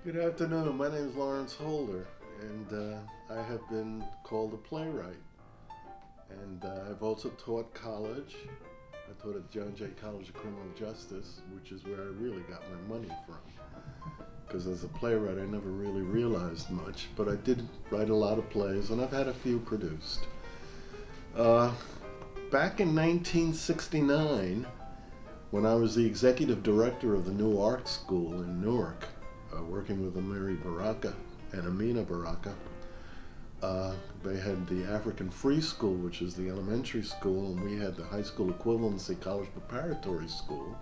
Good afternoon. My name is Laurence Holder, and I have been called a playwright. And I've also taught college. I taught at John Jay College of Criminal Justice, which is where I really got my money from. Because as a playwright, I never really realized much, but I did write a lot of plays, and I've had a few produced. Back in 1969, when I was the executive director of the New Art School in Newark, working with Amiri Baraka and Amina Baraka, they had the African Free School, which is the elementary school, and we had the high school equivalency college preparatory school,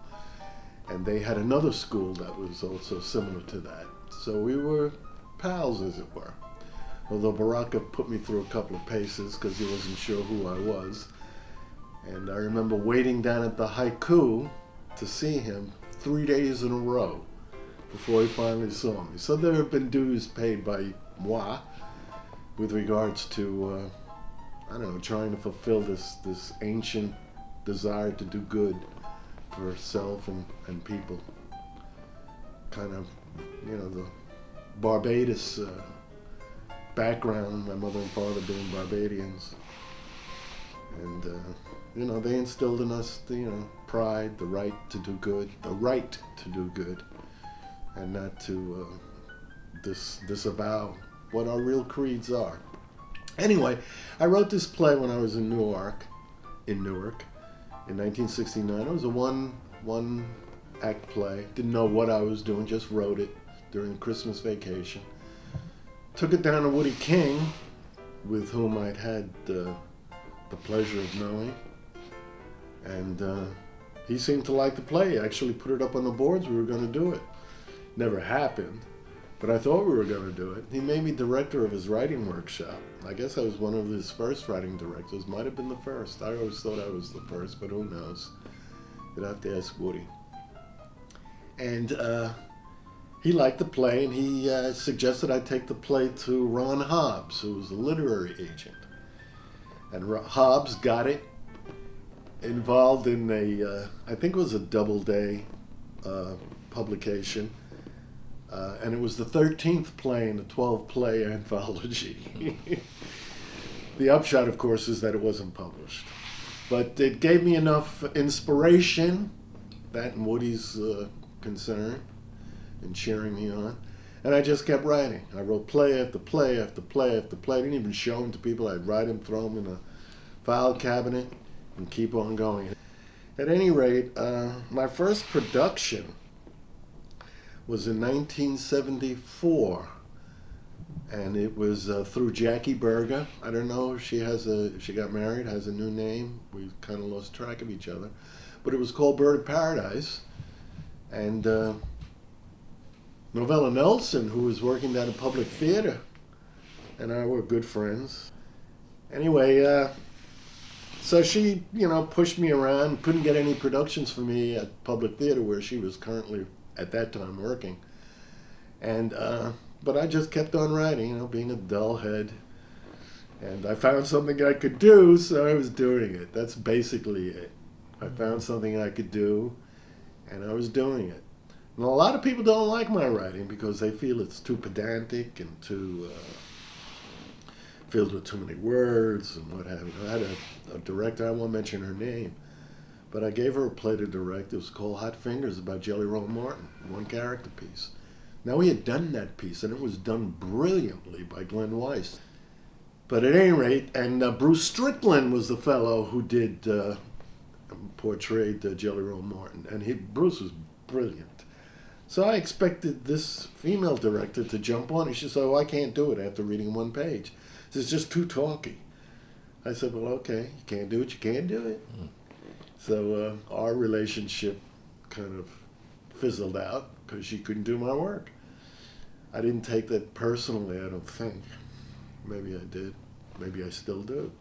and they had another school that was also similar to that. So we were pals, as it were. Although Baraka put me through a couple of paces because he wasn't sure who I was. And I remember waiting down at the haiku to see him 3 days in a row before he finally saw me. So there have been dues paid by moi with regards to, trying to fulfill this ancient desire to do good for self and people. Kind of, the Barbados background, my mother and father being Barbadians. And, they instilled in us pride, the right to do good, and not to disavow what our real creeds are. Anyway, I wrote this play when I was in Newark, in 1969. It was a one act play. Didn't know what I was doing, just wrote it during Christmas vacation. Took it down to Woody King, with whom I'd had the pleasure of knowing. And he seemed to like the play. He actually put it up on the boards. We were going to do it. Never happened, but I thought we were going to do it. He made me director of his writing workshop. I guess I was one of his first writing directors. Might have been the first. I always thought I was the first, but who knows? You'd have to ask Woody. And he liked the play, and he suggested I take the play to Ron Hobbs, who was a literary agent. And Hobbs got it, involved in I think it was a double-day publication. And it was the 13th play in a 12-play anthology. The upshot, of course, is that it wasn't published. But it gave me enough inspiration, that and Woody's concern, in cheering me on. And I just kept writing. I wrote play after play after play after play. I didn't even show them to people. I'd write them, throw them in a file cabinet, and keep on going. At any rate, my first production was in 1974, and it was through Jackie Berger. I don't know if she got married, has a new name. We kind of lost track of each other, but it was called Bird of Paradise, and Novella Nelson, who was working down at Public Theater, and I were good friends. Anyway, so she, pushed me around, couldn't get any productions for me at Public Theater, where she was currently at that time working. And but I just kept on writing, being a dull head. And I found something I could do, so I was doing it. That's basically it. I found something I could do, and I was doing it. And a lot of people don't like my writing because they feel it's too pedantic and too filled with too many words and what have you. I had a director, I won't mention her name, but I gave her a play to direct. It was called Hot Fingers, about Jelly Roll Morton, one character piece. Now, we had done that piece, and it was done brilliantly by Glenn Weiss. But at any rate, and Bruce Strickland was the fellow who portrayed Jelly Roll Morton, and Bruce was brilliant. So I expected this female director to jump on it. She said, I can't do it after reading one page. It's just too talky. I said, well, okay, you can't do it, you can't do it. So our relationship kind of fizzled out because she couldn't do my work. I didn't take that personally, I don't think. Maybe I did. Maybe I still do.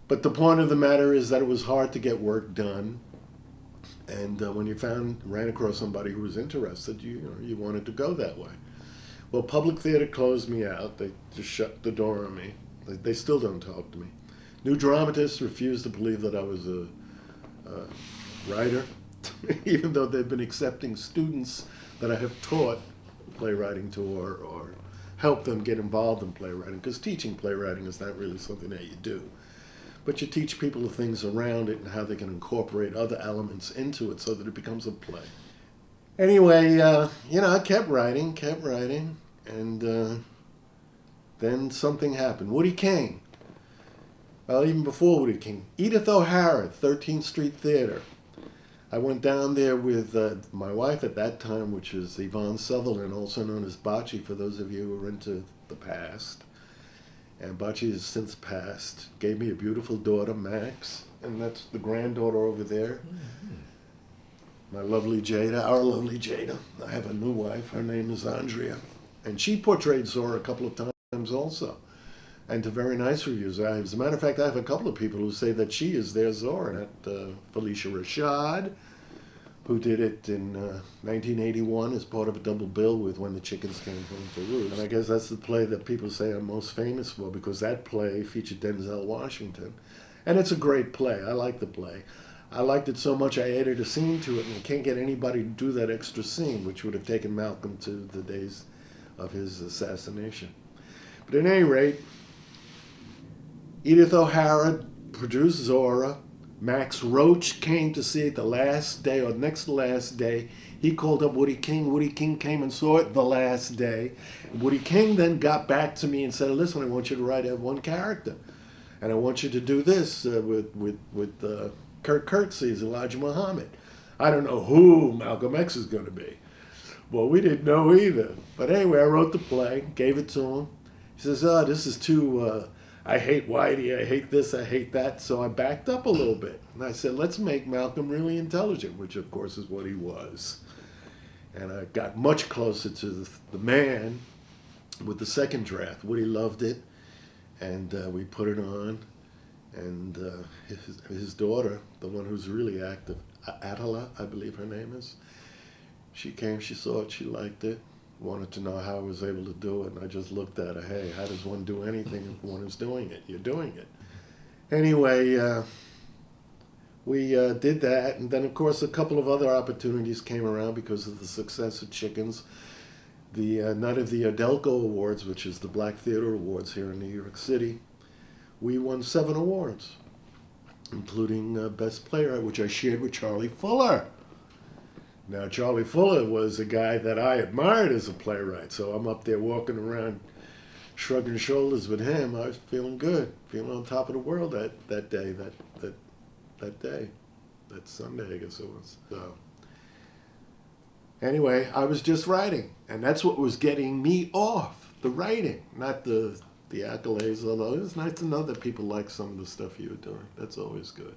But the point of the matter is that it was hard to get work done. And when you ran across somebody who was interested, you wanted to go that way. Well, Public Theater closed me out. They just shut the door on me. They still don't talk to me. New dramatists refused to believe that I was a writer, even though they've been accepting students that I have taught playwriting tour or help them get involved in playwriting, because teaching playwriting is not really something that you do. But you teach people the things around it and how they can incorporate other elements into it so that it becomes a play. Anyway, I kept writing, and then something happened. Woody King. Well, even before Woody King. Edith O'Hara, 13th Street Theater. I went down there with my wife at that time, which is Yvonne Sutherland, also known as Bocce, for those of you who are into the past. And Bocce has since passed. Gave me a beautiful daughter, Max, and that's the granddaughter over there. Mm-hmm. My lovely Jada, our lovely Jada. I have a new wife. Her name is Andrea. And she portrayed Zora a couple of times also. And to very nice reviews. As a matter of fact, I have a couple of people who say that she is their Zora. Felicia Rashad, who did it in 1981 as part of a double bill with When the Chickens Came Home to Roost. And I guess that's the play that people say I'm most famous for, because that play featured Denzel Washington. And it's a great play. I like the play. I liked it so much I added a scene to it, and I can't get anybody to do that extra scene, which would have taken Malcolm to the days of his assassination. But at any rate, Edith O'Hara produced Zora. Max Roach came to see it the last day, or next to last day. He called up Woody King. Woody King came and saw it the last day. Woody King then got back to me and said, listen, I want you to write one character. And I want you to do this with Kirk Kirksey's Elijah Muhammad. I don't know who Malcom X is going to be. Well, we didn't know either. But anyway, I wrote the play, gave it to him. He says, this is too... I hate Whitey, I hate this, I hate that. So I backed up a little bit. And I said, let's make Malcolm really intelligent, which of course is what he was. And I got much closer to the man with the second draft. Woody loved it, and we put it on. And his daughter, the one who's really active, Atala, I believe her name is, she came, she saw it, she liked it. Wanted to know how I was able to do it, and I just looked at her. Hey, how does one do anything if one is doing it? You're doing it. Anyway, we did that, and then of course a couple of other opportunities came around because of the success of Chickens. The night of the Adelco Awards, which is the Black Theater Awards here in New York City, we won 7 awards, including Best Playwright, which I shared with Charlie Fuller. Now, Charlie Fuller was a guy that I admired as a playwright, so I'm up there walking around shrugging shoulders with him. I was feeling good, feeling on top of the world that day, that Sunday, I guess it was. So, anyway, I was just writing, and that's what was getting me off, the writing, not the accolades, although it's nice to know that people like some of the stuff you were doing. That's always good.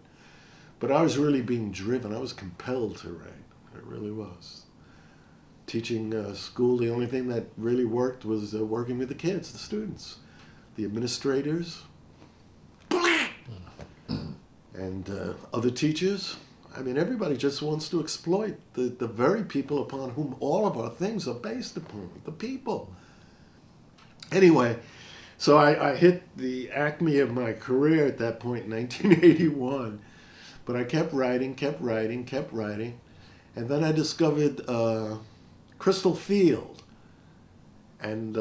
But I was really being driven. I was compelled to write. It really was. Teaching school, the only thing that really worked was working with the kids, the students, the administrators, and other teachers. I mean, everybody just wants to exploit the very people upon whom all of our things are based upon, the people. Anyway, so I hit the acme of my career at that point in 1981, but I kept writing. And then I discovered Crystal Field and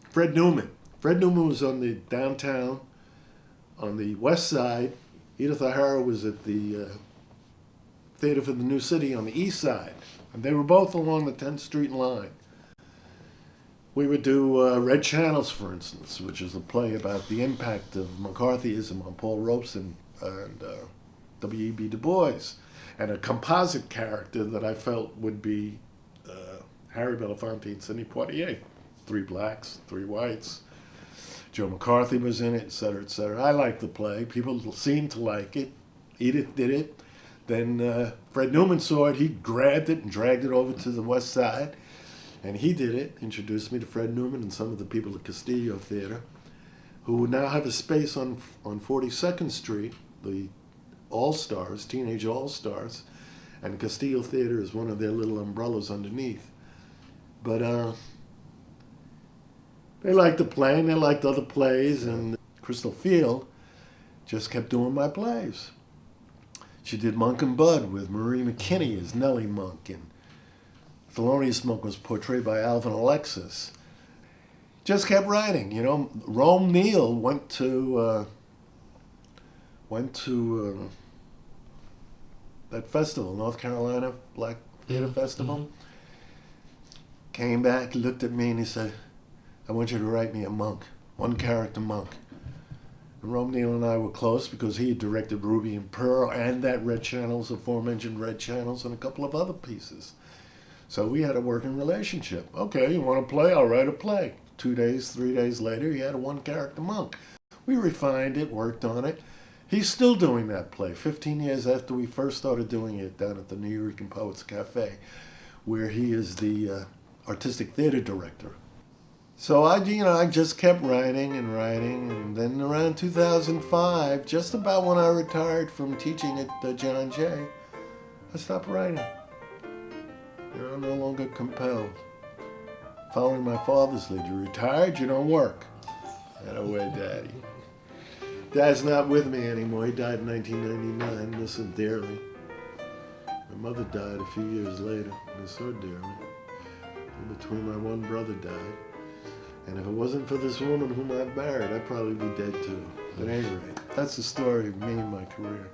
Fred Newman. Fred Newman was on the downtown, on the west side. Edith O'Hara was at the Theater for the New City on the east side. And they were both along the 10th Street line. We would do Red Channels, for instance, which is a play about the impact of McCarthyism on Paul Robeson and W.E.B. Du Bois. And a composite character that I felt would be Harry Belafonte and Sidney Poitier. 3 blacks, 3 whites. Joe McCarthy was in it, et cetera, et cetera. I liked the play. People seemed to like it. Edith did it. Then Fred Newman saw it. He grabbed it and dragged it over to the west side. And he did it, introduced me to Fred Newman and some of the people at Castillo Theater, who now have a space on 42nd Street, the All-Stars, Teenage All-Stars, and Castillo Theater is one of their little umbrellas underneath. But they liked the play, and they liked other plays, and Crystal Field just kept doing my plays. She did Monk and Bud with Marie McKinney as Nellie Monk, and Thelonious Monk was portrayed by Alvin Alexis. Just kept writing, you know. Rome Neal went to that festival, North Carolina Black Theater Festival. Came back, looked at me, and he said, "I want you to write me a monk, one character monk." And Rome Neal and I were close because he had directed Ruby and Pearl and that Red Channels, aforementioned Red Channels, and a couple of other pieces. So we had a working relationship. Okay, you want to play? I'll write a play. 2 days, 3 days later, he had a one character monk. We refined it, worked on it. He's still doing that play 15 years after we first started doing it down at the New York Poets Cafe, where he is the artistic theater director. So I just kept writing, and then around 2005, just about when I retired from teaching at John Jay, I stopped writing. I'm no longer compelled. Following my father's lead, you retired, you don't work. Attaboy, Daddy. Dad's not with me anymore. He died in 1999. Miss him dearly. My mother died a few years later. Miss her dearly. In between, my one brother died. And if it wasn't for this woman whom I've married, I'd probably be dead too. But at any rate, that's the story of me and my career.